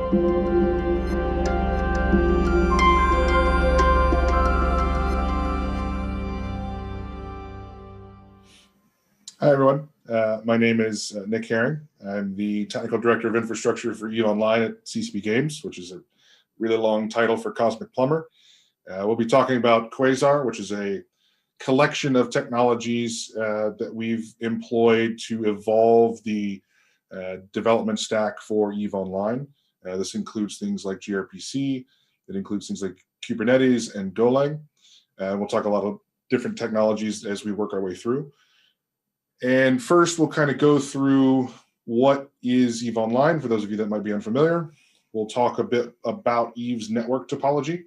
Hi, everyone. My name is Nick Herring. I'm the Technical Director of Infrastructure for EVE Online at CCP Games, which is a really long title for Cosmic Plumber. We'll be talking about Quasar, which is a collection of technologies that we've employed to evolve the development stack for EVE Online. This includes things like gRPC. It includes things like Kubernetes and Golang. We'll talk a lot of different technologies as we work our way through. And first, we'll kind of go through what is EVE Online, for those of you that might be unfamiliar. We'll talk a bit about EVE's network topology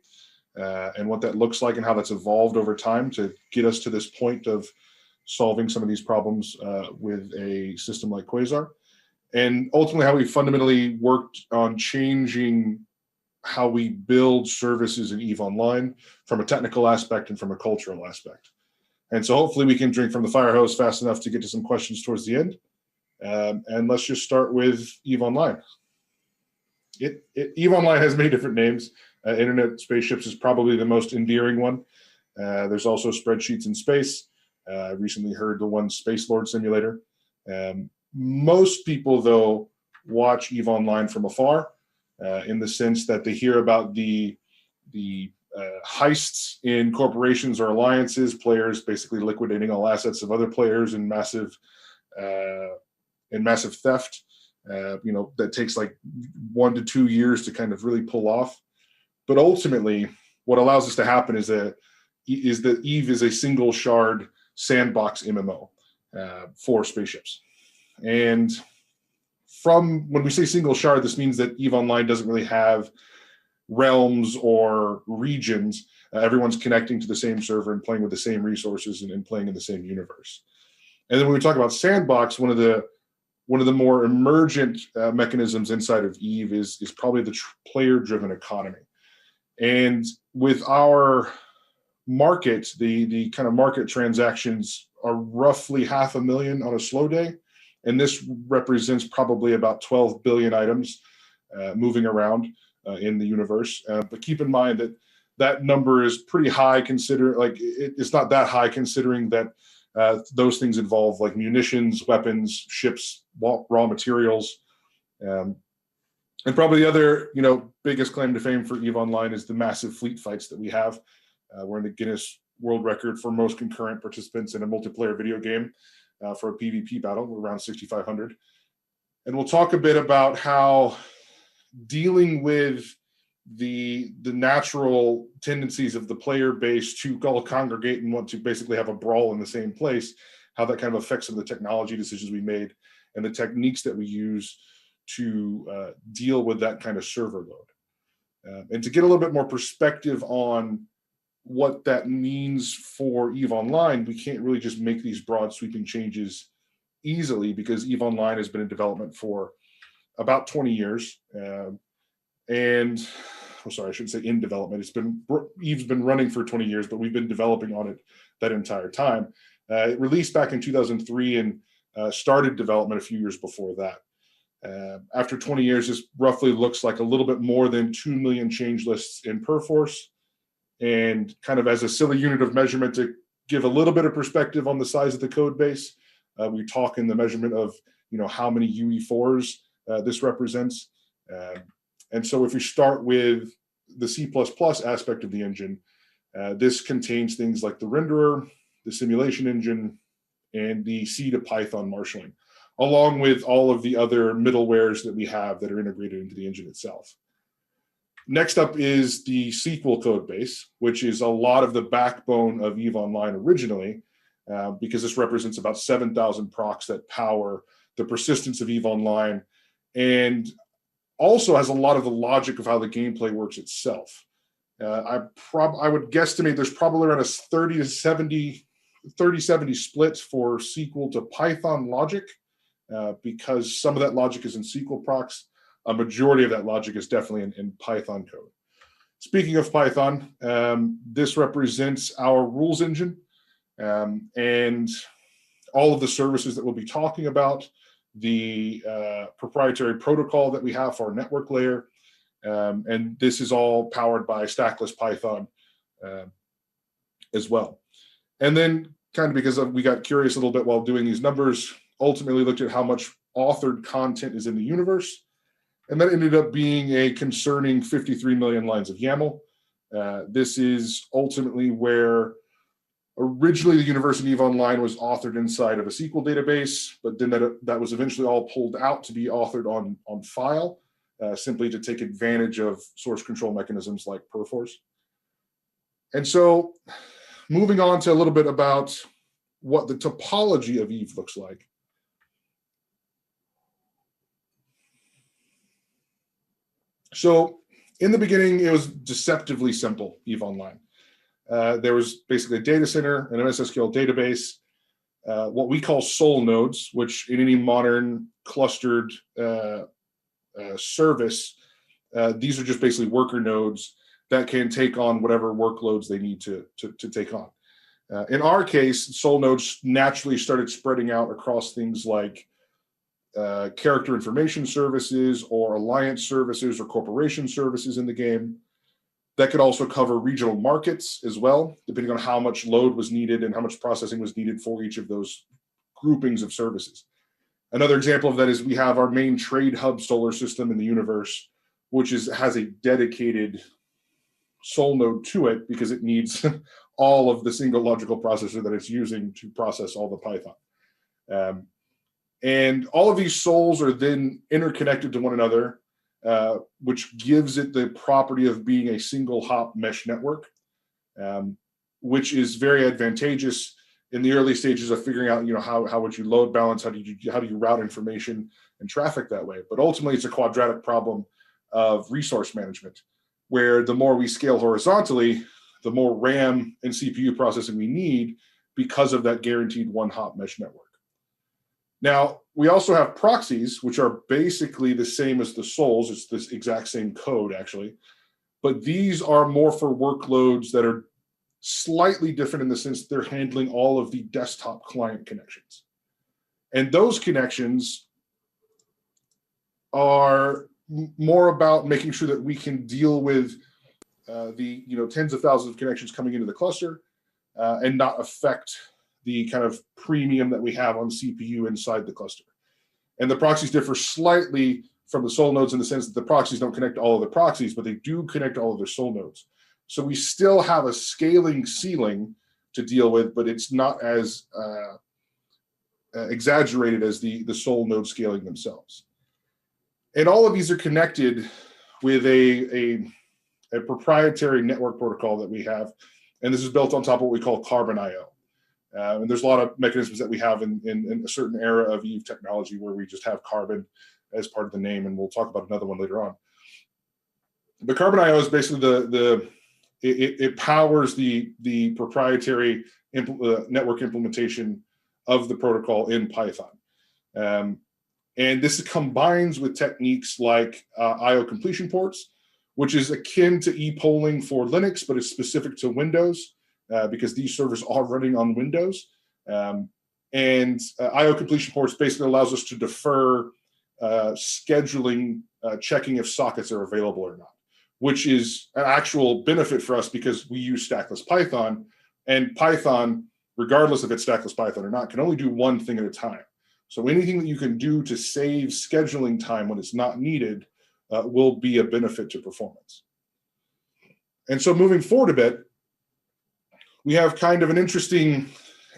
and what that looks like and how that's evolved over time to get us to this point of solving some of these problems with a system like Quasar. And ultimately, how we fundamentally worked on changing how we build services in EVE Online from a technical aspect and from a cultural aspect. And so hopefully we can drink from the fire hose fast enough to get to some questions towards the end. And let's just start with EVE Online. EVE Online has many different names. Internet Spaceships is probably the most endearing one. There's also Spreadsheets in Space. I recently heard the one Space Lord Simulator. Most people, though, watch EVE Online from afar in the sense that they hear about the heists in corporations or alliances, players basically liquidating all assets of other players in massive theft. That takes like 1 to 2 years to kind of really pull off. But ultimately, what allows this to happen is that EVE is a single shard sandbox MMO for spaceships. And from when we say single shard, this means that EVE Online doesn't really have realms or regions. Everyone's connecting to the same server and playing with the same resources and playing in the same universe. And then when we talk about sandbox, one of the more emergent mechanisms inside of EVE is probably the player-driven economy. And with our market, the kind of market transactions are roughly 500,000 on a slow day. And this represents probably about 12 billion items moving around in the universe. But keep in mind that number is pretty high, it's not that high considering that those things involve like munitions, weapons, ships, raw materials. And probably the other, biggest claim to fame for EVE Online is the massive fleet fights that we have. We're in the Guinness World Record for most concurrent participants in a multiplayer video game for a PvP battle, around 6,500. And we'll talk a bit about how dealing with the natural tendencies of the player base to all congregate and want to basically have a brawl in the same place, how that kind of affects some of the technology decisions we made and the techniques that we use to deal with that kind of server load. And to get a little bit more perspective on what that means for EVE Online, we can't really just make these broad sweeping changes easily because EVE Online has been in development for about 20 years. I shouldn't say in development. EVE's been running for 20 years, but we've been developing on it that entire time. It released back in 2003 and started development a few years before that. After 20 years, this roughly looks like a little bit more than 2 million change lists in Perforce. And kind of as a silly unit of measurement to give a little bit of perspective on the size of the code base, we talk in the measurement of how many UE4s this represents. And so if we start with the C++ aspect of the engine, this contains things like the renderer, the simulation engine, and the C to Python marshaling, along with all of the other middlewares that we have that are integrated into the engine itself. Next up is the SQL code base, which is a lot of the backbone of EVE Online originally, because this represents about 7,000 procs that power the persistence of EVE Online, and also has a lot of the logic of how the gameplay works itself. I would guesstimate there's probably around a 30-70 split for SQL to Python logic, because some of that logic is in SQL procs. A majority of that logic is definitely in Python code. Speaking of Python, this represents our rules engine and all of the services that we'll be talking about, the proprietary protocol that we have for our network layer, And this is all powered by stackless Python as well. And then kind of because we got curious a little bit while doing these numbers, ultimately looked at how much authored content is in the universe. And that ended up being a concerning 53 million lines of YAML. This is ultimately where originally the universe in EVE Online was authored inside of a SQL database, but then that was eventually all pulled out to be authored on file, simply to take advantage of source control mechanisms like Perforce. And so moving on to a little bit about what the topology of EVE looks like. So in the beginning, it was deceptively simple, EVE Online. There was basically a data center, an MSSQL database, what we call soul nodes, which in any modern clustered service, these are just basically worker nodes that can take on whatever workloads they need to take on. In our case, soul nodes naturally started spreading out across things like character information services or alliance services or corporation services in the game. That could also cover regional markets as well, depending on how much load was needed and how much processing was needed for each of those groupings of services. Another example of that is we have our main trade hub solar system in the universe, which has a dedicated soul node to it because it needs all of the single logical processor that it's using to process all the Python. And all of these souls are then interconnected to one another, which gives it the property of being a single hop mesh network, which is very advantageous in the early stages of figuring out, how would you load balance, how do you route information and traffic that way. But ultimately, it's a quadratic problem of resource management, where the more we scale horizontally, the more RAM and CPU processing we need because of that guaranteed one hop mesh network. Now, we also have proxies, which are basically the same as the souls. It's this exact same code, actually. But these are more for workloads that are slightly different in the sense that they're handling all of the desktop client connections. And those connections are more about making sure that we can deal with the tens of thousands of connections coming into the cluster and not affect the kind of premium that we have on CPU inside the cluster. And the proxies differ slightly from the soul nodes in the sense that the proxies don't connect to all of the proxies, but they do connect to all of their soul nodes. So we still have a scaling ceiling to deal with, but it's not as exaggerated as the soul node scaling themselves. And all of these are connected with a proprietary network protocol that we have. And this is built on top of what we call Carbon IO. And there's a lot of mechanisms that we have in a certain era of EVE technology where we just have Carbon as part of the name, and we'll talk about another one later on. But Carbon IO is basically it powers the proprietary network implementation of the protocol in Python. And this combines with techniques like IO completion ports, which is akin to e-polling for Linux, but it's specific to Windows. Because these servers are running on Windows. And IO completion ports basically allows us to defer scheduling, checking if sockets are available or not, which is an actual benefit for us because we use stackless Python, and Python, regardless if it's stackless Python or not, can only do one thing at a time. So anything that you can do to save scheduling time when it's not needed will be a benefit to performance. And so moving forward a bit, we have kind of an interesting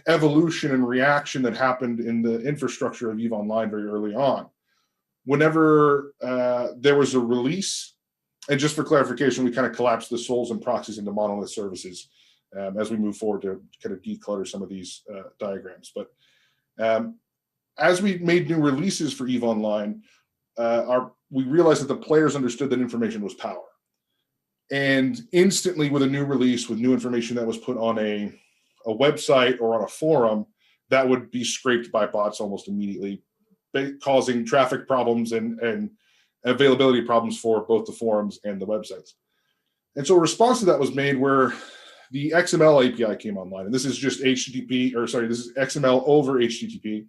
evolution and reaction that happened in the infrastructure of EVE Online very early on. Whenever there was a release, and just for clarification, we kind of collapsed the souls and proxies into monolith services as we move forward to kind of declutter some of these diagrams. But as we made new releases for EVE Online, we realized that the players understood that information was power. And instantly with a new release, with new information that was put on a website or on a forum, that would be scraped by bots almost immediately, causing traffic problems and availability problems for both the forums and the websites. And so a response to that was made where the XML API came online. And this is just this is XML over HTTP.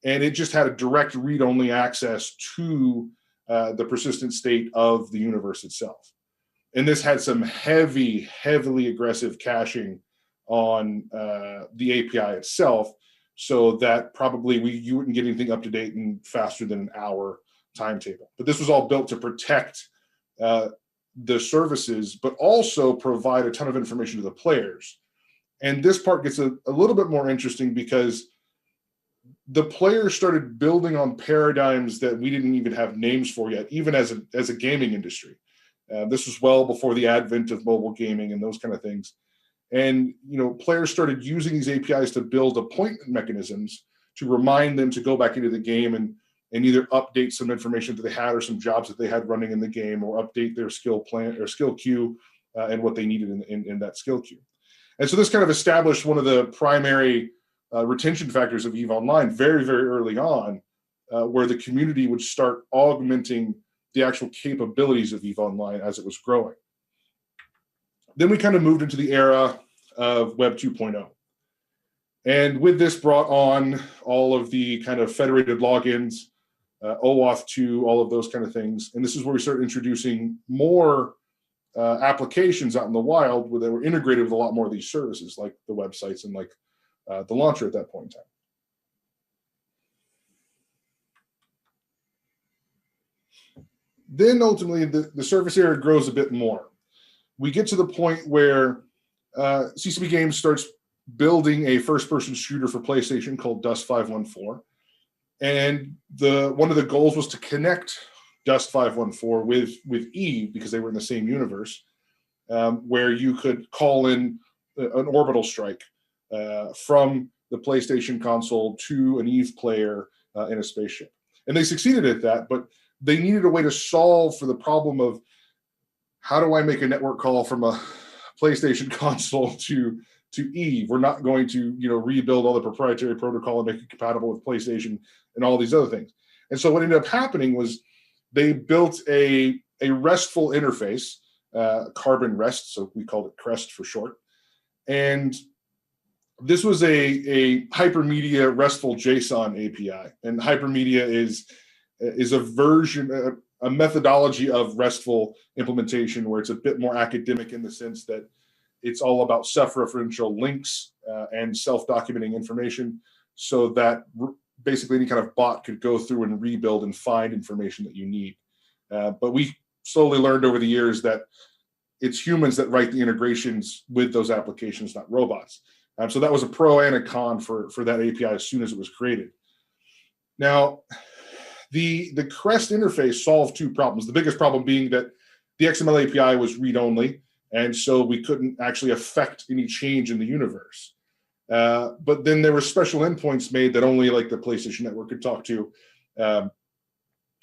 And it just had a direct read-only access to the persistent state of the universe itself. And this had some heavily aggressive caching on the API itself, so that probably you wouldn't get anything up to date in faster than an hour timetable. But this was all built to protect the services, but also provide a ton of information to the players. And this part gets a little bit more interesting because the players started building on paradigms that we didn't even have names for yet, even as a gaming industry. This was well before the advent of mobile gaming and those kind of things. And players started using these APIs to build appointment mechanisms to remind them to go back into the game and either update some information that they had or some jobs that they had running in the game, or update their skill plan or skill queue and what they needed in that skill queue. And so this kind of established one of the primary retention factors of EVE Online very, very early on, where the community would start augmenting the actual capabilities of EVE Online as it was growing. Then we kind of moved into the era of Web 2.0. And with this brought on all of the kind of federated logins, OAuth 2, all of those kind of things. And this is where we started introducing more applications out in the wild that were integrated with a lot more of these services, like the websites and like the launcher at that point in time. Then ultimately, the service area grows a bit more. We get to the point where CCP Games starts building a first-person shooter for PlayStation called Dust 514. And one of the goals was to connect Dust 514 with EVE, because they were in the same universe, where you could call in an orbital strike from the PlayStation console to an EVE player in a spaceship. And they succeeded at that, but they needed a way to solve for the problem of, how do I make a network call from a PlayStation console to EVE? We're not going to rebuild all the proprietary protocol and make it compatible with PlayStation and all these other things. And so what ended up happening was they built a RESTful interface, Carbon REST, so we called it CREST for short. And this was a hypermedia RESTful JSON API. And hypermedia is a version, a methodology of RESTful implementation where it's a bit more academic in the sense that it's all about self-referential links and self-documenting information, so that basically any kind of bot could go through and rebuild and find information that you need. But we slowly learned over the years that it's humans that write the integrations with those applications, not robots. So that was a pro and a con for that API as soon as it was created. Now, the CREST interface solved two problems. The biggest problem being that the XML API was read-only, and so we couldn't actually affect any change in the universe. But then there were special endpoints made that only like the PlayStation Network could talk to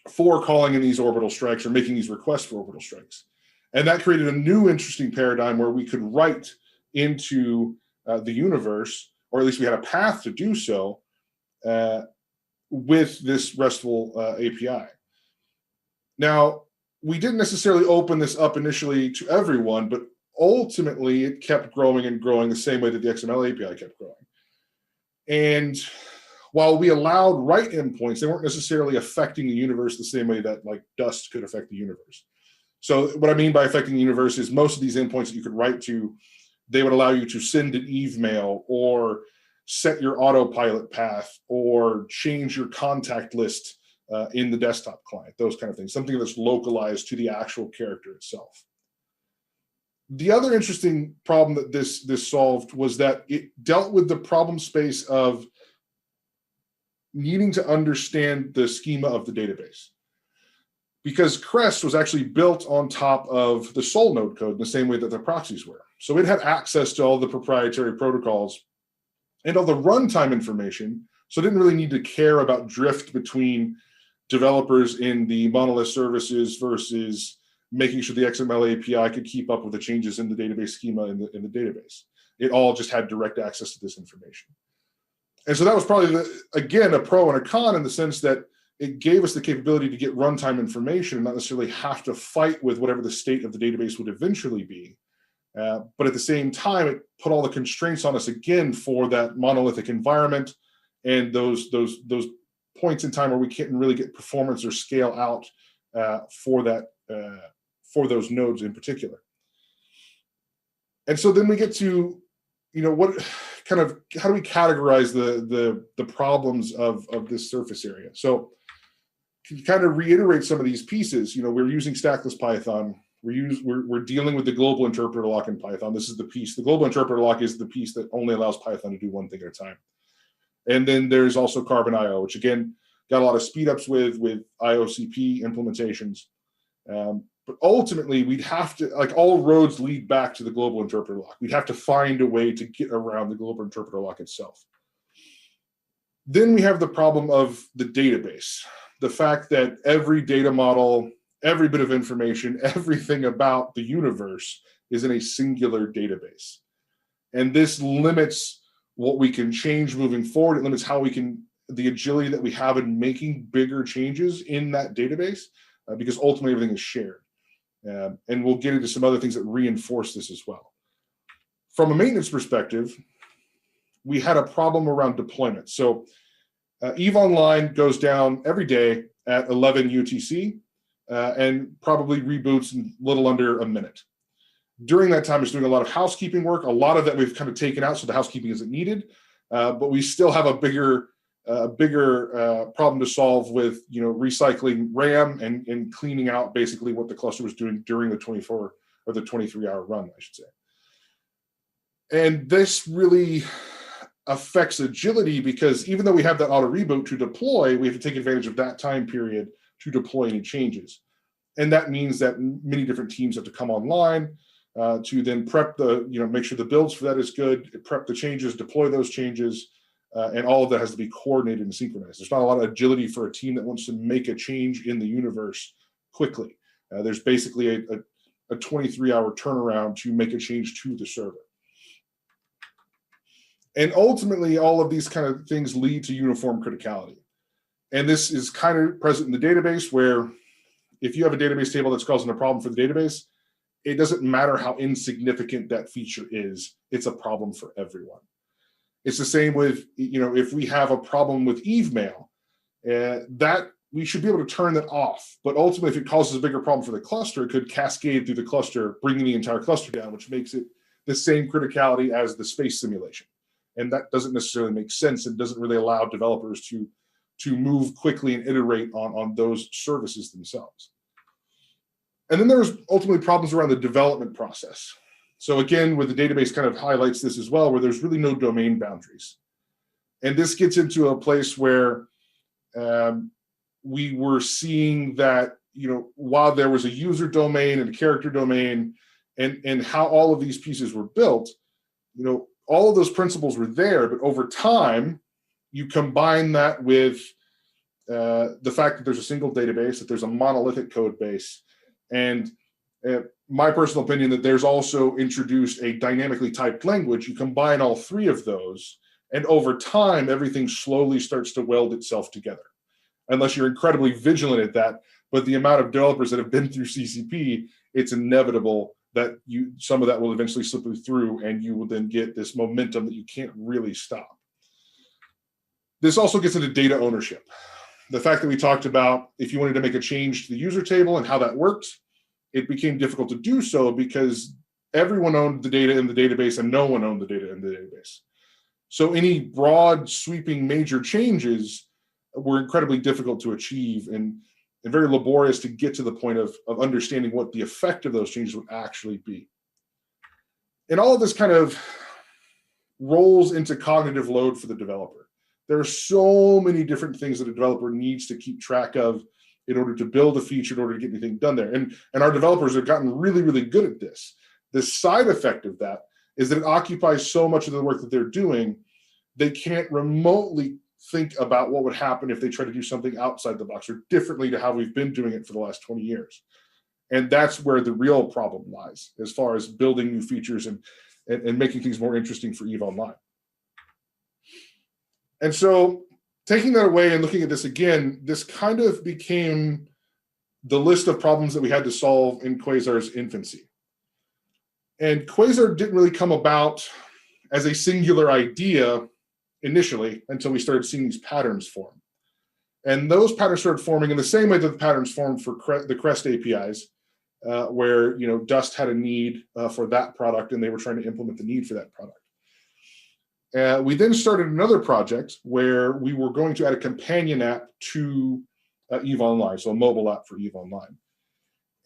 for calling in these orbital strikes or making these requests for orbital strikes. And that created a new interesting paradigm where we could write into the universe, or at least we had a path to do so, with this RESTful API. Now, we didn't necessarily open this up initially to everyone, but ultimately it kept growing and growing the same way that the XML API kept growing. And while we allowed write endpoints, they weren't necessarily affecting the universe the same way that like Dust could affect the universe. So what I mean by affecting the universe is most of these endpoints that you could write to, they would allow you to send an EVE mail or set your autopilot path or change your contact list in the desktop client, those kind of things, something that's localized to the actual character itself. The other interesting problem that this solved was that it dealt with the problem space of needing to understand the schema of the database. Because CREST was actually built on top of the Sol node code in the same way that the proxies were. So it had access to all the proprietary protocols and all the runtime information, so it didn't really need to care about drift between developers in the monolith services versus making sure the XML API could keep up with the changes in the database schema in the database. It all just had direct access to this information. And so that was probably, again, a pro and a con in the sense that it gave us the capability to get runtime information and not necessarily have to fight with whatever the state of the database would eventually be. But at the same time, it put all the constraints on us again for that monolithic environment and those points in time where we can't really get performance or scale out for that for those nodes in particular. And so then we get to, what kind of, how do we categorize the problems of this surface area? So to kind of reiterate some of these pieces, we're using stackless Python. We're dealing with the global interpreter lock in Python. This is the piece. The global interpreter lock is the piece that only allows Python to do one thing at a time. And then there's also Carbon IO, which again got a lot of speed ups with IOCP implementations. But ultimately, we'd have to, like, all roads lead back to the global interpreter lock. We'd have to find a way to get around the global interpreter lock itself. Then we have the problem of the database. The fact that every data model, every bit of information, everything about the universe is in a singular database. And this limits what we can change moving forward. It limits how we can, the agility that we have in making bigger changes in that database, because ultimately everything is shared. And we'll get into some other things that reinforce this as well. From a maintenance perspective, we had a problem around deployment. So EVE Online goes down every day at 11 UTC and probably reboots in a little under a minute. During that time, it's doing a lot of housekeeping work. A lot of that we've kind of taken out, so the housekeeping isn't needed. But we still have a bigger problem to solve with recycling RAM and cleaning out basically what the cluster was doing during the 24 or the 23-hour run, I should say. And this really affects agility, because even though we have that auto reboot to deploy, we have to take advantage of that time period to deploy any changes. And that means that many different teams have to come online to then prep make sure the builds for that is good, prep the changes, deploy those changes, and all of that has to be coordinated and synchronized. There's not a lot of agility for a team that wants to make a change in the universe quickly. There's basically a 23-hour turnaround to make a change to the server. And ultimately, all of these kind of things lead to uniform criticality. And this is kind of present in the database, where if you have a database table that's causing a problem for the database, it doesn't matter how insignificant that feature is, it's a problem for everyone. It's the same with, if we have a problem with Eve Mail, that we should be able to turn that off. But ultimately, if it causes a bigger problem for the cluster, it could cascade through the cluster, bringing the entire cluster down, which makes it the same criticality as the space simulation. And that doesn't necessarily make sense and doesn't really allow developers to move quickly and iterate on those services themselves. And then there's ultimately problems around the development process. So again, with the database kind of highlights this as well, where there's really no domain boundaries. And this gets into a place where we were seeing that, while there was a user domain and a character domain and how all of these pieces were built, all of those principles were there, but over time, you combine that with the fact that there's a single database, that there's a monolithic code base, and my personal opinion that there's also introduced a dynamically typed language. You combine all three of those, and over time, everything slowly starts to weld itself together, unless you're incredibly vigilant at that. But the amount of developers that have been through CCP, it's inevitable that some of that will eventually slip through, and you will then get this momentum that you can't really stop. This also gets into data ownership. The fact that we talked about, if you wanted to make a change to the user table and how that worked, it became difficult to do so because everyone owned the data in the database and no one owned the data in the database. So any broad, sweeping, major changes were incredibly difficult to achieve and very laborious to get to the point of understanding what the effect of those changes would actually be. And all of this kind of rolls into cognitive load for the developer. There are so many different things that a developer needs to keep track of in order to build a feature, in order to get anything done there. And our developers have gotten really, really good at this. The side effect of that is that it occupies so much of the work that they're doing, they can't remotely think about what would happen if they try to do something outside the box or differently to how we've been doing it for the last 20 years. And that's where the real problem lies as far as building new features and making things more interesting for EVE Online. And so taking that away and looking at this again, this kind of became the list of problems that we had to solve in Quasar's infancy. And Quasar didn't really come about as a singular idea initially until we started seeing these patterns form. And those patterns started forming in the same way that the patterns formed for the Crest APIs, where Dust had a need for that product, and they were trying to implement the need for that product. We then started another project where we were going to add a companion app to EVE Online, so a mobile app for EVE Online.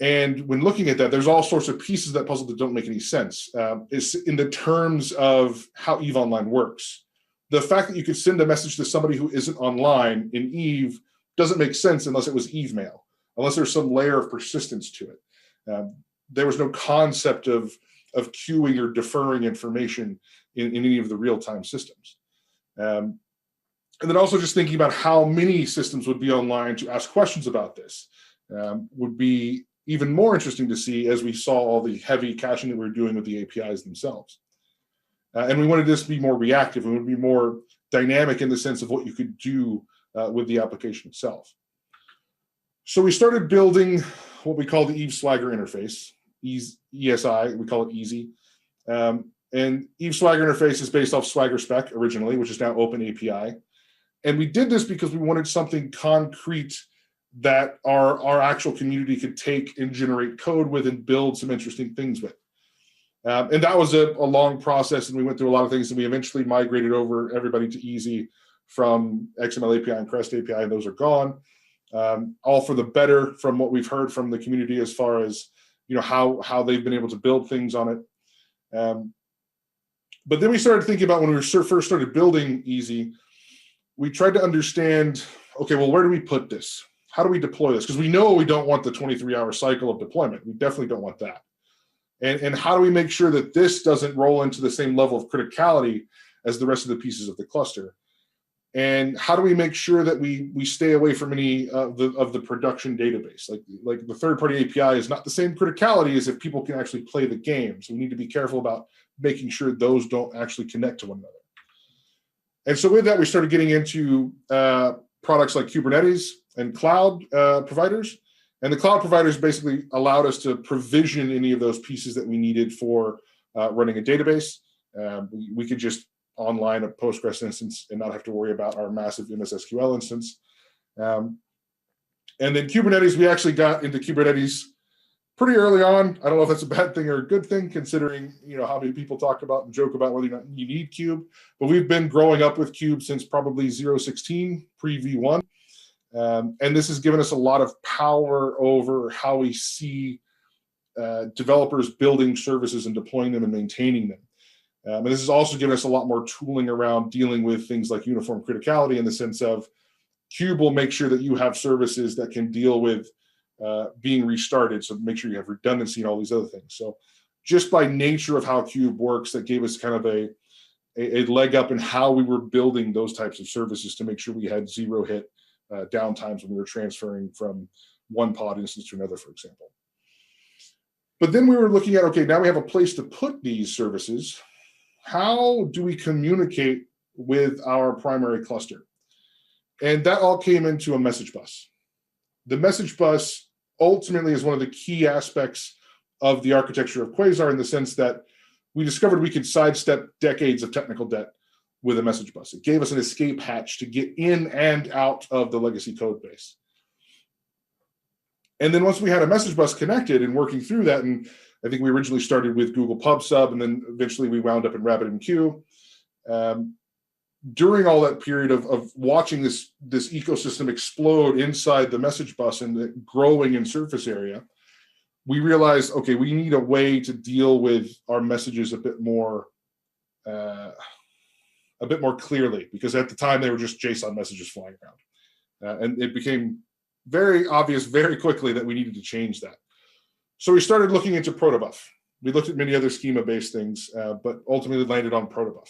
And when looking at that, there's all sorts of pieces of that puzzle that don't make any sense. It's in the terms of how EVE Online works. The fact that you could send a message to somebody who isn't online in EVE doesn't make sense unless it was EVE mail, unless there's some layer of persistence to it. There was no concept of queuing or deferring information in any of the real-time systems. And then also just thinking about how many systems would be online to ask questions about this would be even more interesting to see as we saw all the heavy caching that we were doing with the APIs themselves. And we wanted this to be more reactive and would be more dynamic in the sense of what you could do with the application itself. So we started building what we call the EVE Swagger interface, ESI, we call it Easy. And EVE Swagger interface is based off Swagger Spec originally, which is now Open API. And we did this because we wanted something concrete that our actual community could take and generate code with and build some interesting things with. And that was a long process, and we went through a lot of things, and we eventually migrated over everybody to Easy from XML API and Crest API, and those are gone. All for the better from what we've heard from the community as far as how they've been able to build things on it. But then we started thinking about when we first started building Easy, we tried to understand, okay, well, where do we put this? How do we deploy this? Because we know we don't want the 23-hour cycle of deployment. We definitely don't want that. And how do we make sure that this doesn't roll into the same level of criticality as the rest of the pieces of the cluster? And how do we make sure that we stay away from any of the production database? Like the third-party API is not the same criticality as if people can actually play the game. So we need to be careful about making sure those don't actually connect to one another. And so with that, we started getting into products like Kubernetes and cloud providers. And the cloud providers basically allowed us to provision any of those pieces that we needed for running a database. We could just online a Postgres instance and not have to worry about our massive MS SQL instance. And then Kubernetes, we actually got into Kubernetes pretty early on. I don't know if that's a bad thing or a good thing, considering how many people talk about and joke about whether or not you need Kube. But we've been growing up with Kube since probably 0.16, pre-V1. And this has given us a lot of power over how we see developers building services and deploying them and maintaining them. And this has also given us a lot more tooling around dealing with things like uniform criticality, in the sense of Kube will make sure that you have services that can deal with being restarted, so make sure you have redundancy and all these other things. So just by nature of how Kube works, that gave us kind of a leg up in how we were building those types of services to make sure we had zero hit downtimes when we were transferring from one pod instance to another, for example. But then we were looking at, okay, now we have a place to put these services. How do we communicate with our primary cluster? And that all came into a message bus. The message bus ultimately is one of the key aspects of the architecture of Quasar, in the sense that we discovered we could sidestep decades of technical debt with a message bus. It gave us an escape hatch to get in and out of the legacy code base. And then once we had a message bus connected and working through that, and I think we originally started with Google Pub Sub, and then eventually we wound up in RabbitMQ. During all that period of watching this ecosystem explode inside the message bus and the growing in surface area, we realized, okay, we need a way to deal with our messages a bit more clearly, because at the time they were just JSON messages flying around. And it became very obvious very quickly that we needed to change that. So we started looking into protobuf. We looked at many other schema-based things, but ultimately landed on protobuf.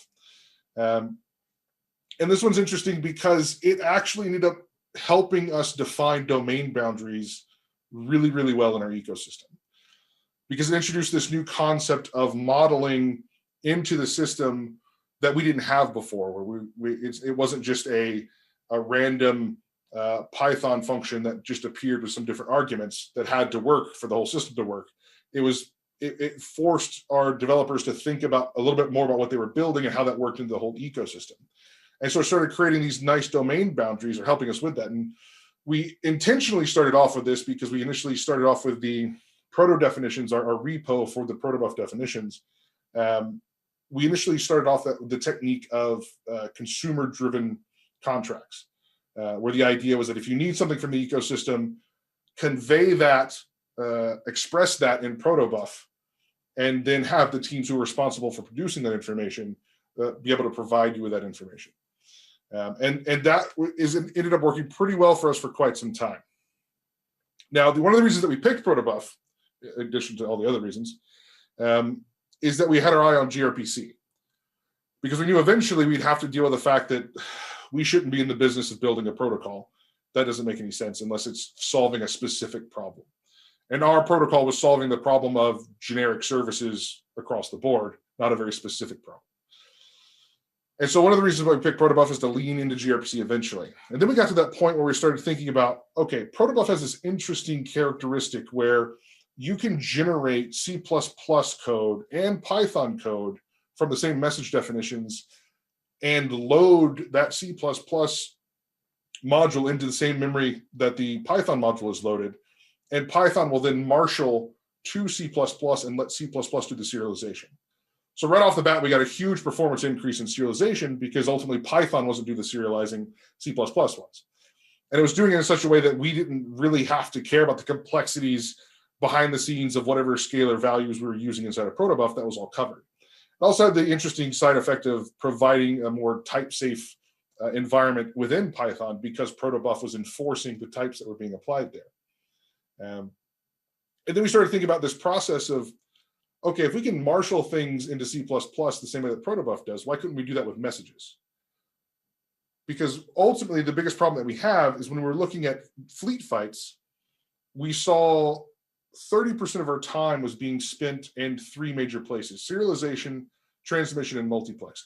And this one's interesting because it actually ended up helping us define domain boundaries really, really well in our ecosystem, because it introduced this new concept of modeling into the system that we didn't have before, where it wasn't just a random Python function that just appeared with some different arguments that had to work for the whole system to work. It forced our developers to think about a little bit more about what they were building and how that worked into the whole ecosystem. And so I started creating these nice domain boundaries, or helping us with that. And we intentionally started off with this because we initially started off with the proto definitions, our repo for the protobuf definitions. We initially started off with the technique of consumer-driven contracts, where the idea was that if you need something from the ecosystem, convey that, express that in protobuf, and then have the teams who are responsible for producing that information be able to provide you with that information. And that ended up working pretty well for us for quite some time. Now, one of the reasons that we picked protobuf, in addition to all the other reasons, is that we had our eye on gRPC, because we knew eventually we'd have to deal with the fact that we shouldn't be in the business of building a protocol. That doesn't make any sense unless it's solving a specific problem. And our protocol was solving the problem of generic services across the board, not a very specific problem. And so one of the reasons why we picked protobuf is to lean into gRPC eventually. And then we got to that point where we started thinking about, okay, protobuf has this interesting characteristic where you can generate C++ code and Python code from the same message definitions and load that C++ module into the same memory that the Python module is loaded. And Python will then marshal to C++ and let C++ do the serialization. So right off the bat, we got a huge performance increase in serialization because ultimately Python wasn't doing the serializing, C++ was. And it was doing it in such a way that we didn't really have to care about the complexities behind the scenes of whatever scalar values we were using inside of protobuf. That was all covered. It also had the interesting side effect of providing a more type-safe environment within Python because protobuf was enforcing the types that were being applied there. And then we started thinking about this process of, okay, if we can marshal things into C++ the same way that protobuf does, why couldn't we do that with messages? Because ultimately, the biggest problem that we have is when we're looking at fleet fights, we saw 30% of our time was being spent in three major places: serialization, transmission, and multiplexing.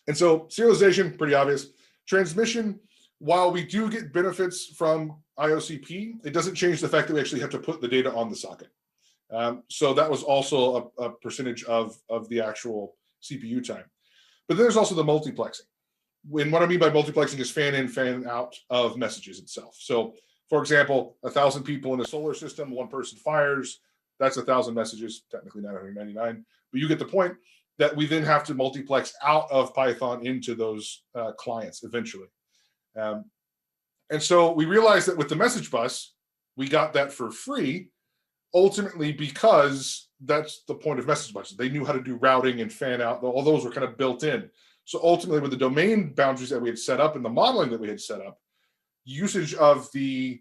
And so serialization, pretty obvious. Transmission, while we do get benefits from IOCP, it doesn't change the fact that we actually have to put the data on the socket. So that was also a percentage of the actual CPU time. But then there's also the multiplexing. And what I mean by multiplexing is fan in, fan out of messages itself. So for example, 1,000 people in a solar system, one person fires, that's 1,000 messages, technically 999. But you get the point that we then have to multiplex out of Python into those clients eventually. And so we realized that with the message bus, we got that for free, ultimately because that's the point of message buses. They knew how to do routing and fan out. All those were kind of built in. So ultimately, with the domain boundaries that we had set up and the modeling that we had set up, usage of the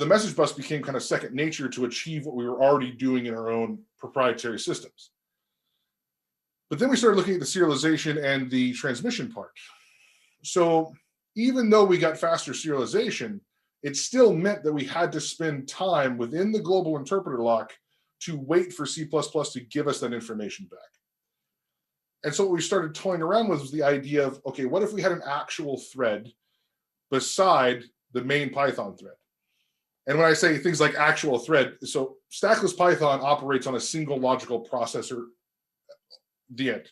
message bus became kind of second nature to achieve what we were already doing in our own proprietary systems. But then we started looking at the serialization and the transmission part. So even though we got faster serialization, it still meant that we had to spend time within the global interpreter lock to wait for C++ to give us that information back. And so what we started toying around with was the idea of, okay, what if we had an actual thread beside the main Python thread? And when I say things like actual thread, so stackless Python operates on a single logical processor, the end.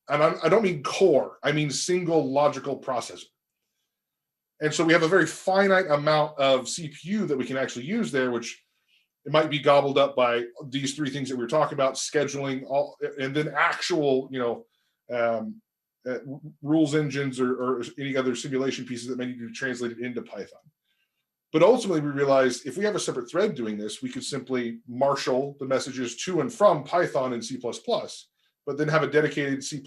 And I don't mean core, I mean single logical processor. And so we have a very finite amount of CPU that we can actually use there, which it might be gobbled up by these three things that we were talking about: scheduling, and then actual, rules engines or any other simulation pieces that may need to be translated into Python. But ultimately, we realized if we have a separate thread doing this, we could simply marshal the messages to and from Python and C++, but then have a dedicated C++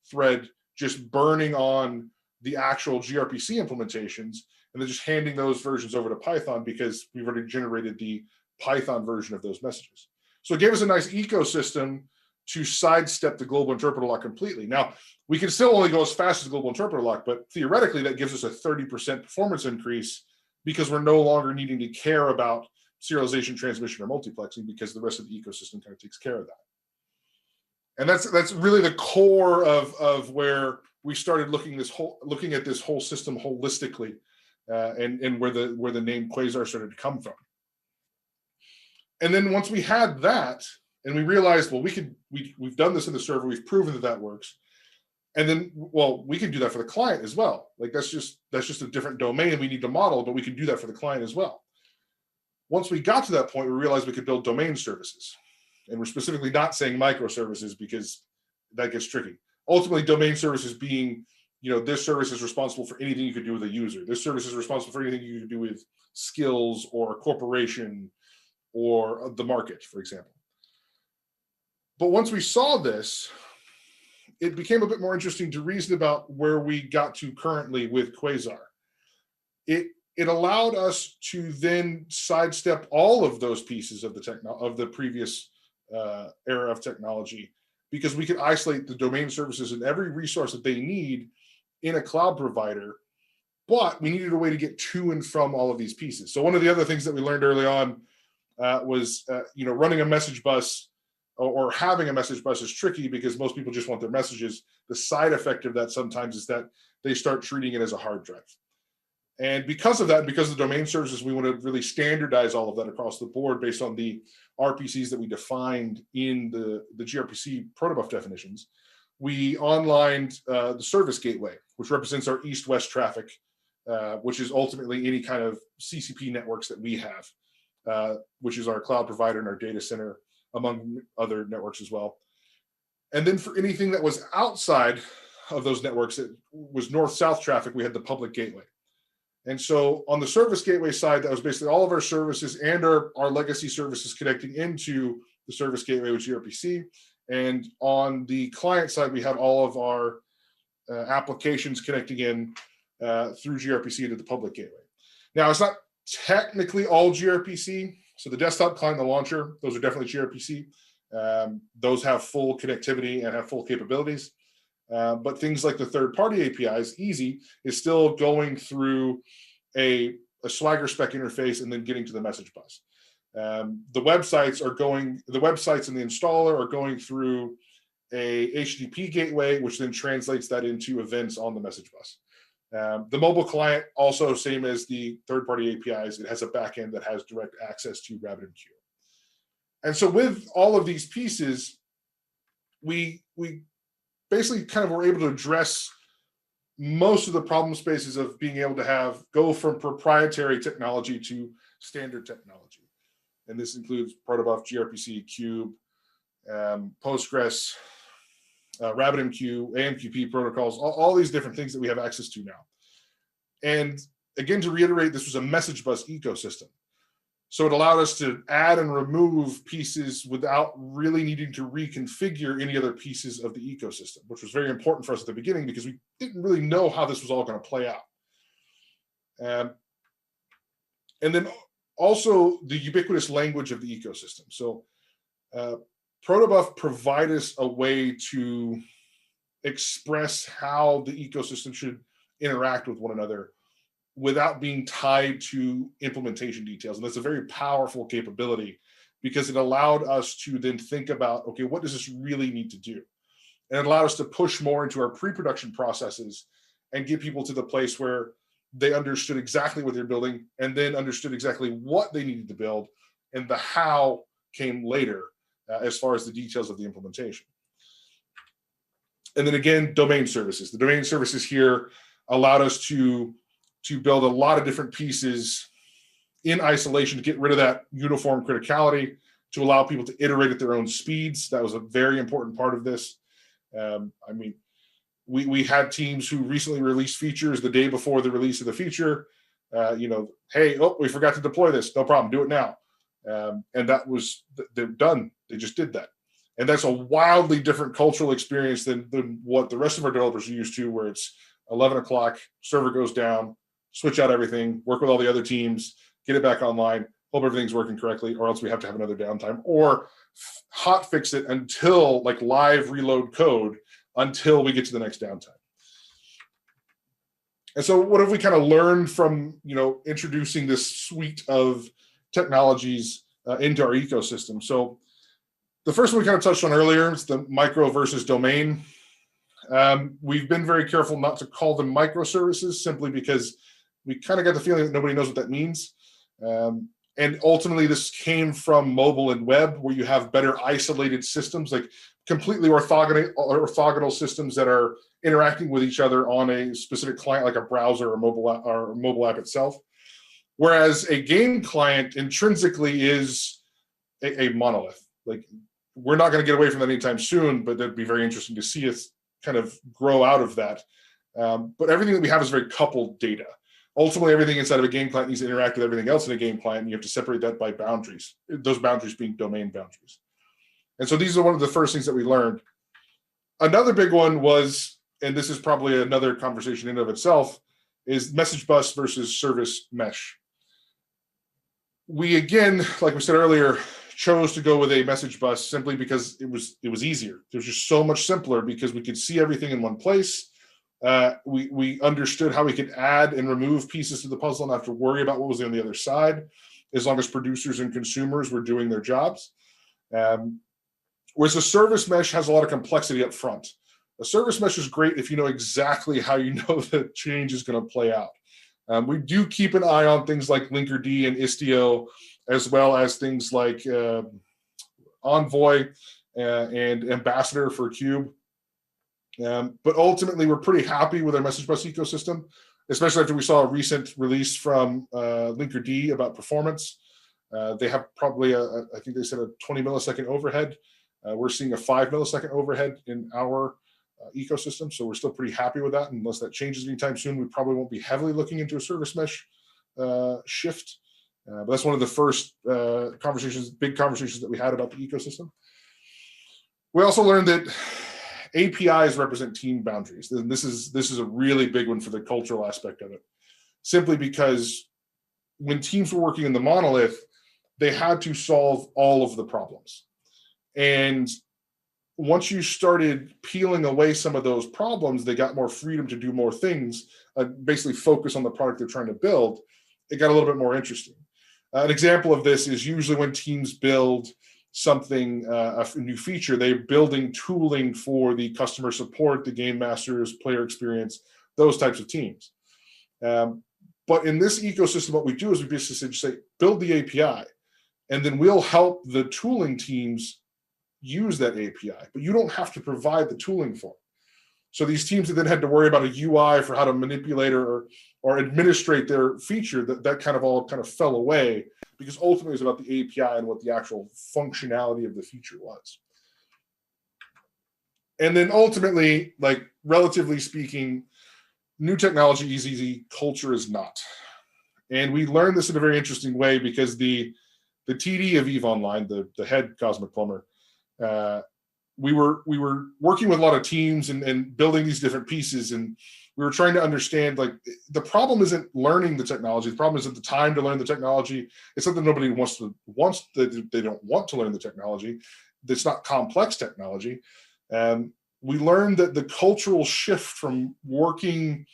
thread just burning on the actual gRPC implementations, and then just handing those versions over to Python because we've already generated the Python version of those messages. So it gave us a nice ecosystem to sidestep the global interpreter lock completely. Now, we can still only go as fast as the global interpreter lock, but theoretically that gives us a 30% performance increase because we're no longer needing to care about serialization, transmission, or multiplexing because the rest of the ecosystem kind of takes care of that. And that's really the core of where we started looking at this whole system holistically, and where the name Quasar started to come from. And then once we had that, And we realized, well, we've done this in the server, we've proven that that works. And then, well, we can do that for the client as well. Like that's just a different domain we need to model, but we can do that for the client as well. Once we got to that point, we realized we could build domain services. And we're specifically not saying microservices because that gets tricky. Ultimately, domain services being, this service is responsible for anything you could do with a user. This service is responsible for anything you could do with skills or a corporation or the market, for example. But once we saw this, it became a bit more interesting to reason about where we got to currently with Quasar. It allowed us to then sidestep all of those pieces of the previous era of technology, because we could isolate the domain services and every resource that they need in a cloud provider, but we needed a way to get to and from all of these pieces. So one of the other things that we learned early on was running a message bus or having a message bus is tricky because most people just want their messages. The side effect of that sometimes is that they start treating it as a hard drive. And because of that, because of the domain services, we want to really standardize all of that across the board based on the RPCs that we defined in the gRPC protobuf definitions. We onlined the service gateway, which represents our east-west traffic, which is ultimately any kind of CCP networks that we have, which is our cloud provider and our data center, among other networks as well. And then for anything that was outside of those networks, it was north-south traffic, we had the public gateway. And so on the service gateway side, that was basically all of our services and our legacy services connecting into the service gateway with gRPC. And on the client side, we had all of our applications connecting in through gRPC into the public gateway. Now, it's not technically all gRPC. So the desktop client and the launcher, those are definitely gRPC. Those have full connectivity and have full capabilities. But things like the third-party APIs, easy, is still going through a Swagger spec interface and then getting to the message bus. The websites and the installer are going through a HTTP gateway, which then translates that into events on the message bus. The mobile client, also same as the third-party APIs, it has a backend that has direct access to RabbitMQ. And so with all of these pieces, we basically kind of were able to address most of the problem spaces of being able to go from proprietary technology to standard technology. And this includes protobuf, gRPC, Cube, Postgres, RabbitMQ, AMQP protocols, all these different things that we have access to now. And again, to reiterate, this was a message bus ecosystem. So it allowed us to add and remove pieces without really needing to reconfigure any other pieces of the ecosystem, which was very important for us at the beginning because we didn't really know how this was all going to play out. And then also the ubiquitous language of the ecosystem. So protobuf provide us a way to express how the ecosystem should interact with one another without being tied to implementation details. And that's a very powerful capability because it allowed us to then think about, okay, what does this really need to do? And it allowed us to push more into our pre-production processes and get people to the place where they understood exactly what they're building and then understood exactly what they needed to build, and the how came later as far as the details of the implementation. And then again, domain services. The domain services here allowed us to build a lot of different pieces in isolation to get rid of that uniform criticality, to allow people to iterate at their own speeds. That was a very important part of this. We had teams who recently released features the day before the release of the feature. Hey, we forgot to deploy this. No problem, do it now. And that was, they're done. They just did that. And that's a wildly different cultural experience than what the rest of our developers are used to, where it's 11 o'clock, server goes down, switch out everything, work with all the other teams, get it back online, hope everything's working correctly, or else we have to have another downtime, or hot fix it until live reload code until we get to the next downtime. And so what have we kind of learned from introducing this suite of technologies into our ecosystem? So the first one we kind of touched on earlier is the micro versus domain. We've been very careful not to call them microservices simply because we kind of got the feeling that nobody knows what that means. And ultimately, this came from mobile and web, where you have better isolated systems, like completely orthogonal systems that are interacting with each other on a specific client, like a browser or mobile app itself. Whereas a game client intrinsically is a monolith. Like, we're not going to get away from that anytime soon, but that'd be very interesting to see us kind of grow out of that. But everything that we have is very coupled data. Ultimately, everything inside of a game client needs to interact with everything else in a game client, and you have to separate that by boundaries, those boundaries being domain boundaries. And so these are one of the first things that we learned. Another big one was, and this is probably another conversation in and of itself, is message bus versus service mesh. We, again, like we said earlier, chose to go with a message bus simply because it was easier. It was just so much simpler because we could see everything in one place. We understood how we could add and remove pieces to the puzzle and not have to worry about what was on the other side, as long as producers and consumers were doing their jobs. Whereas a service mesh has a lot of complexity up front. A service mesh is great if you know exactly how you know the change is going to play out. We do keep an eye on things like Linkerd and Istio, as well as things like Envoy and Ambassador for Cube. But ultimately, we're pretty happy with our message bus ecosystem, especially after we saw a recent release from Linkerd about performance. They have probably, I think they said a 20 millisecond overhead. We're seeing a 5 millisecond overhead in our ecosystem, so we're still pretty happy with that. Unless that changes anytime soon, we probably won't be heavily looking into a service mesh shift. But that's one of the first big conversations that we had about the ecosystem. We also learned that APIs represent team boundaries. And this is a really big one for the cultural aspect of it, simply because when teams were working in the monolith, they had to solve all of the problems. And once you started peeling away some of those problems, they got more freedom to do more things, basically focus on the product they're trying to build. It got a little bit more interesting. An example of this is usually when teams build something, a new feature, they're building tooling for the customer support, the game masters, player experience, those types of teams. But in this ecosystem, what we do is we basically just say, build the API, and then we'll help the tooling teams use that API, but you don't have to provide the tooling for it. So these teams that then had to worry about a UI for how to manipulate or administrate their feature, that kind of all kind of fell away, because ultimately it was about the API and what the actual functionality of the feature was. And then ultimately, like, relatively speaking, new technology is easy, culture is not. And we learned this in a very interesting way because the TD of EVE Online, the head Cosmic Plumber, we were working with a lot of teams and building these different pieces, and we were trying to understand, like, the problem isn't learning the technology. The problem isn't the time to learn the technology. It's not that nobody they don't want to learn the technology. It's not complex technology. We learned that the cultural shift from working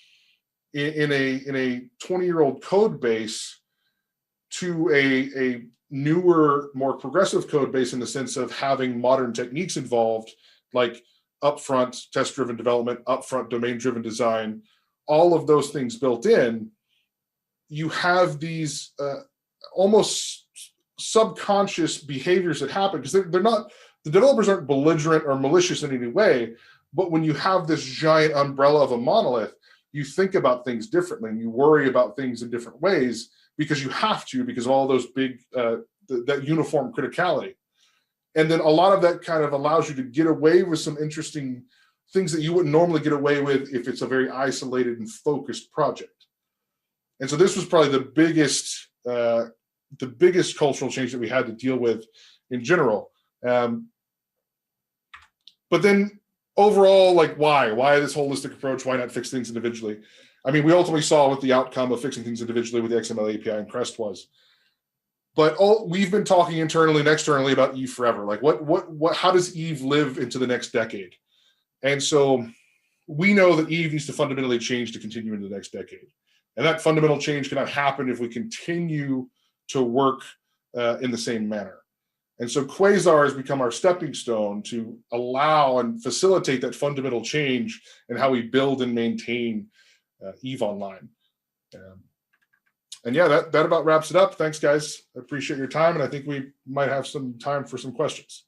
in a 20-year-old code base to a newer, more progressive code base, in the sense of having modern techniques involved, like upfront test-driven development, upfront domain-driven design, all of those things built in, you have these almost subconscious behaviors that happen, because they're not, the developers aren't belligerent or malicious in any way, but when you have this giant umbrella of a monolith, you think about things differently and you worry about things in different ways, because you have to, because of all those big, that uniform criticality. And then a lot of that kind of allows you to get away with some interesting things that you wouldn't normally get away with if it's a very isolated and focused project. And so this was probably the biggest cultural change that we had to deal with in general. But then overall, like, why this holistic approach? Why not fix things individually? I mean, we ultimately saw what the outcome of fixing things individually with the XML API and Crest was. But we've been talking internally and externally about Eve forever. Like, how does Eve live into the next decade? And so we know that Eve needs to fundamentally change to continue into the next decade. And that fundamental change cannot happen if we continue to work in the same manner. And so Quasar has become our stepping stone to allow and facilitate that fundamental change in how we build and maintain EVE Online. And yeah, that about wraps it up. Thanks, guys. I appreciate your time, and I think we might have some time for some questions.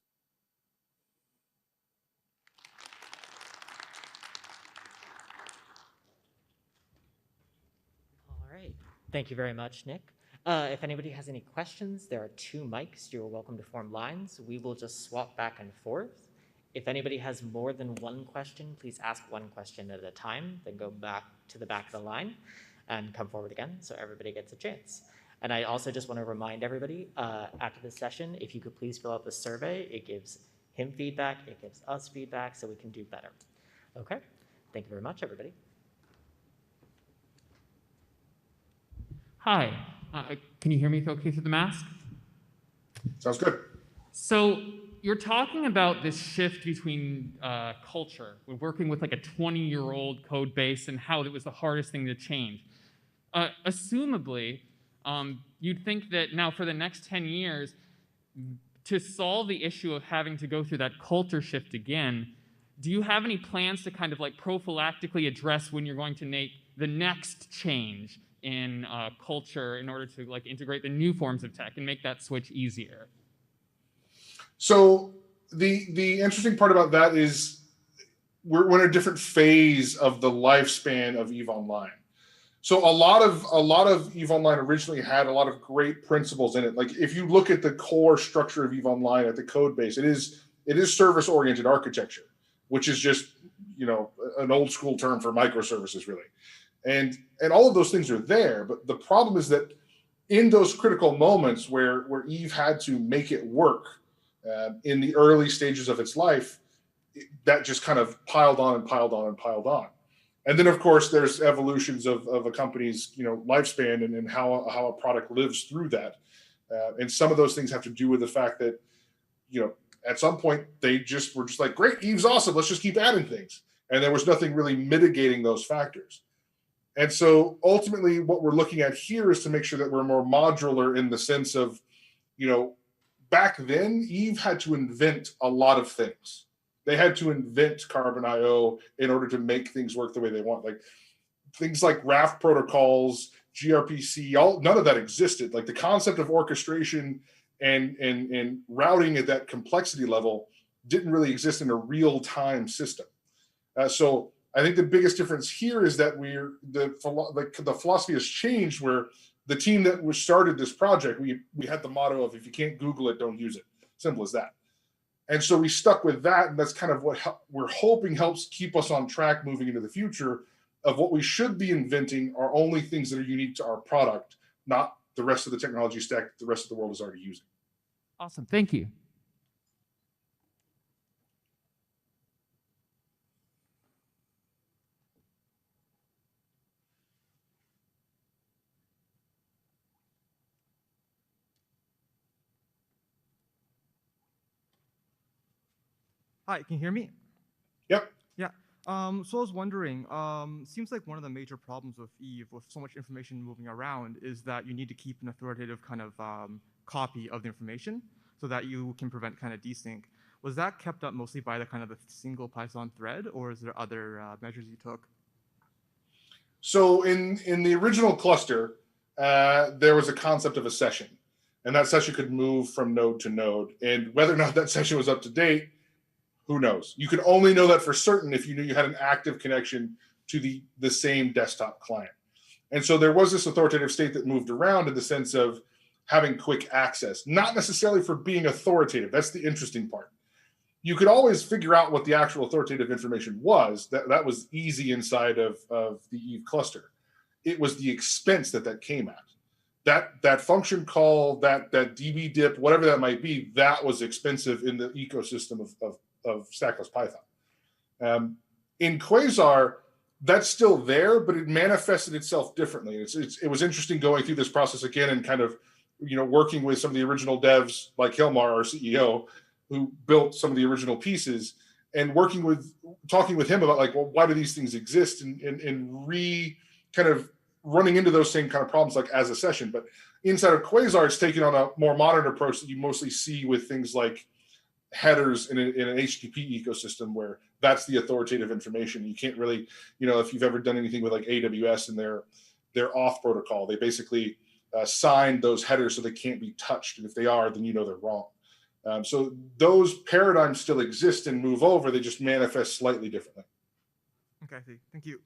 All right. Thank you very much, Nick. If anybody has any questions, there are 2 mics. You're welcome to form lines. We will just swap back and forth. If anybody has more than 1 question, please ask 1 question at a time, then go back to the back of the line and come forward again so everybody gets a chance. And I also just want to remind everybody after this session, if you could please fill out the survey. It gives him feedback, it gives us feedback, so we can do better. Okay, thank you very much, everybody. Hi, can you hear me okay through the mask? Sounds good. So you're talking about this shift between culture. We're working with like a 20-year-old code base and how it was the hardest thing to change. Assumably, you'd think that now for the next 10 years, to solve the issue of having to go through that culture shift again, do you have any plans to kind of like prophylactically address when you're going to make the next change in culture in order to like integrate the new forms of tech and make that switch easier? So the interesting part about that is we're in a different phase of the lifespan of EVE Online. So a lot of EVE Online originally had a lot of great principles in it. Like if you look at the core structure of EVE Online at the code base, it is service oriented architecture, which is just an old school term for microservices, really. And all of those things are there, but the problem is that in those critical moments where Eve had to make it work in the early stages of its life, that just kind of piled on and piled on and piled on. And then, of course, there's evolutions of a company's lifespan and how a product lives through that. And some of those things have to do with the fact that at some point they just were just like, great, Eve's awesome, let's just keep adding things, and there was nothing really mitigating those factors. And so ultimately what we're looking at here is to make sure that we're more modular in the sense of, back then Eve had to invent a lot of things. They had to invent Carbon IO in order to make things work the way they want. Like things like raft protocols, gRPC, none of that existed. Like the concept of orchestration and routing at that complexity level didn't really exist in a real-time system. So I think the biggest difference here is that the philosophy has changed, where the team that started this project, we had the motto of, if you can't Google it, don't use it. Simple as that. And so we stuck with that, and that's kind of what we're hoping helps keep us on track moving into the future of what we should be inventing are only things that are unique to our product, not the rest of the technology stack that the rest of the world is already using. Awesome, thank you. Hi, can you hear me? Yep. Yeah. So I was wondering, seems like one of the major problems with Eve, with so much information moving around, is that you need to keep an authoritative kind of copy of the information so that you can prevent kind of desync. Was that kept up mostly by the kind of a single Python thread, or is there other measures you took? So in the original cluster, there was a concept of a session, and that session could move from node to node. And whether or not that session was up to date, who knows? You could only know that for certain if you knew you had an active connection to the same desktop client. And so there was this authoritative state that moved around in the sense of having quick access, not necessarily for being authoritative. That's the interesting part. You could always figure out what the actual authoritative information was. That was easy inside of the Eve cluster. It was the expense that came at. That function call, that DB dip, whatever that might be, that was expensive in the ecosystem of stackless Python. In Quasar, that's still there, but it manifested itself differently. It was interesting going through this process again and kind of working with some of the original devs like Hilmar, our CEO, who built some of the original pieces, and talking with him about like, well, why do these things exist, and kind of running into those same kind of problems like as a session. But inside of Quasar, it's taken on a more modern approach that you mostly see with things like headers in an HTTP ecosystem, where that's the authoritative information. You can't really, if you've ever done anything with like AWS and their they're off protocol. They basically sign those headers so they can't be touched. And if they are, then you know they're wrong. So those paradigms still exist and move over. They just manifest slightly differently. Okay, I see. Thank you.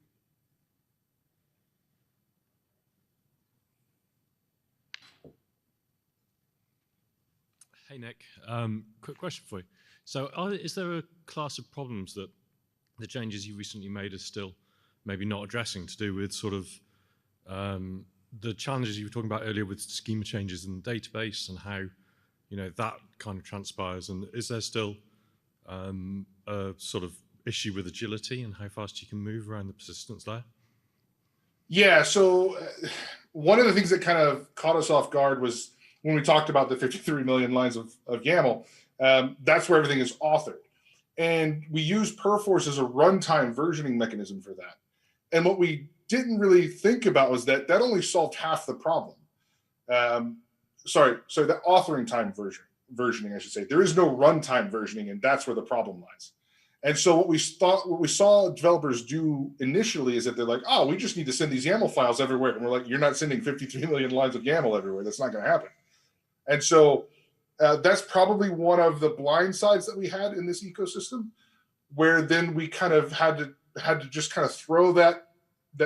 Hey, Nick. Quick question for you. So is there a class of problems that the changes you recently made are still maybe not addressing, to do with sort of the challenges you were talking about earlier with schema changes in the database and how, you know, that kind of transpires? And is there still a sort of issue with agility and how fast you can move around the persistence layer? Yeah, so one of the things that kind of caught us off guard was when we talked about the 53 million lines of YAML. That's where everything is authored. And we use Perforce as a runtime versioning mechanism for that. And what we didn't really think about was that only solved half the problem. Sorry, the authoring time versioning, I should say. There is no runtime versioning, and that's where the problem lies. And so what we saw developers do initially is that they're like, oh, we just need to send these YAML files everywhere. And we're like, you're not sending 53 million lines of YAML everywhere. That's not going to happen. And so that's probably one of the blind sides that we had in this ecosystem, where then we kind of had to just kind of throw that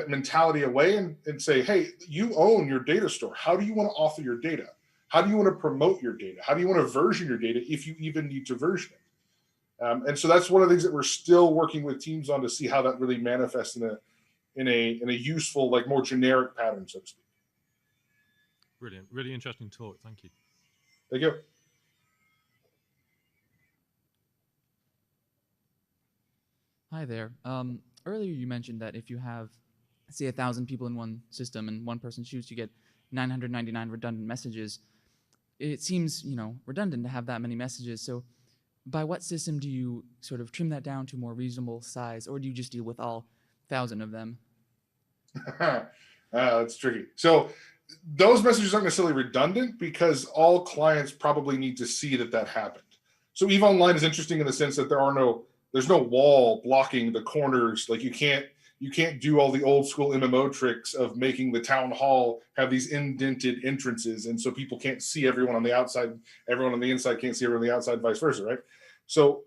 mentality away and say, hey, you own your data store. How do you want to author your data? How do you want to promote your data? How do you want to version your data if you even need to version it? And so that's one of the things that we're still working with teams on to see how that really manifests in a useful, like more generic pattern, so to speak. Brilliant. Really interesting talk. Thank you. Thank you. Hi there. Earlier you mentioned that if you have, say, 1,000 people in one system and one person shoots, you get 999 redundant messages. It seems, redundant to have that many messages. So by what system do you sort of trim that down to more reasonable size, or do you just deal with all 1,000 of them? That's tricky. So those messages aren't necessarily redundant because all clients probably need to see that happened. So EVE Online is interesting in the sense that there's no wall blocking the corners. Like you can't do all the old school MMO tricks of making the town hall have these indented entrances, and so people can't see everyone on the outside, everyone on the inside can't see everyone on the outside, vice versa, right? So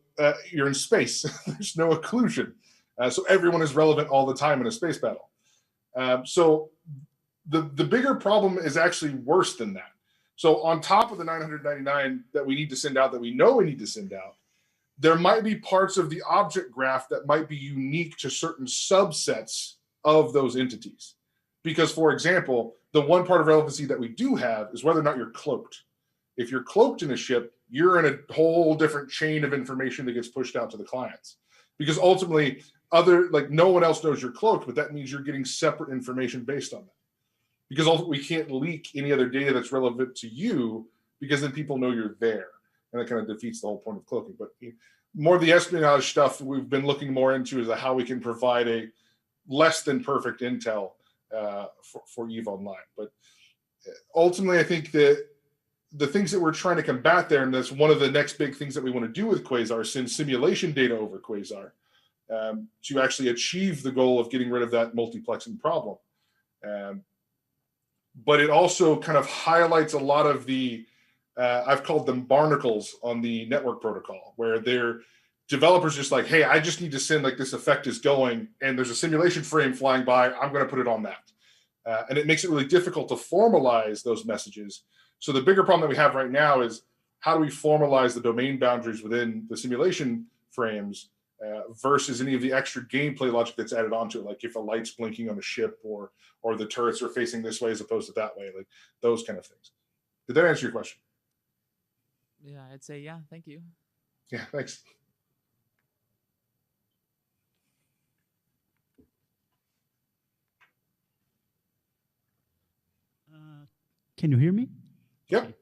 you're in space. There's no occlusion. So everyone is relevant all the time in a space battle. So the bigger problem is actually worse than that. So on top of the 999 that we need to send out, that we know we need to send out, there might be parts of the object graph that might be unique to certain subsets of those entities. Because, for example, the one part of relevancy that we do have is whether or not you're cloaked. If you're cloaked in a ship, you're in a whole different chain of information that gets pushed out to the clients. Because ultimately, no one else knows you're cloaked, but that means you're getting separate information based on that. Because ultimately, we can't leak any other data that's relevant to you, because then people know you're there. And that kind of defeats the whole point of cloaking. But more of the espionage stuff we've been looking more into is how we can provide a less than perfect intel for EVE Online. But ultimately, I think that the things that we're trying to combat there, and that's one of the next big things that we want to do with Quasar, send simulation data over Quasar to actually achieve the goal of getting rid of that multiplexing problem. But it also kind of highlights a lot of the I've called them barnacles on the network protocol, where they're developers just like, hey, I just need to send like this effect is going, and there's a simulation frame flying by, I'm going to put it on that. And it makes it really difficult to formalize those messages. So the bigger problem that we have right now is how do we formalize the domain boundaries within the simulation frames versus any of the extra gameplay logic that's added onto it, like if a light's blinking on a ship or the turrets are facing this way as opposed to that way, like those kind of things. Did that answer your question? Yeah, I'd say yeah. Thank you. Yeah, thanks. Can you hear me? Yep.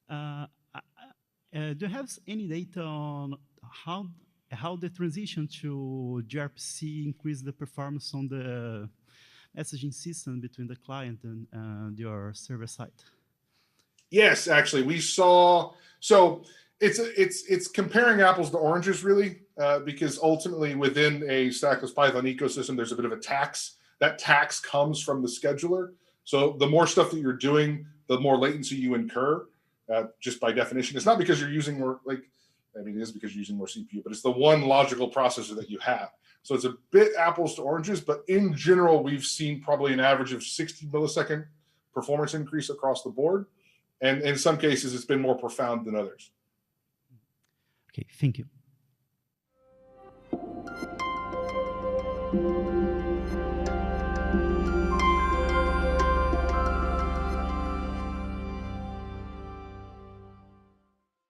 Do you have any data on how the transition to gRPC increased the performance on the messaging system between the client and your server side? Yes, actually, we saw. So it's comparing apples to oranges, really, because ultimately within a stackless Python ecosystem, there's a bit of a tax. That tax comes from the scheduler. So the more stuff that you're doing, the more latency you incur, just by definition. It's not because you're using more, like, I mean, it is because you're using more CPU, but it's the one logical processor that you have. So it's a bit apples to oranges, but in general, we've seen probably an average of 60 millisecond performance increase across the board. And in some cases, it's been more profound than others. Okay, thank you.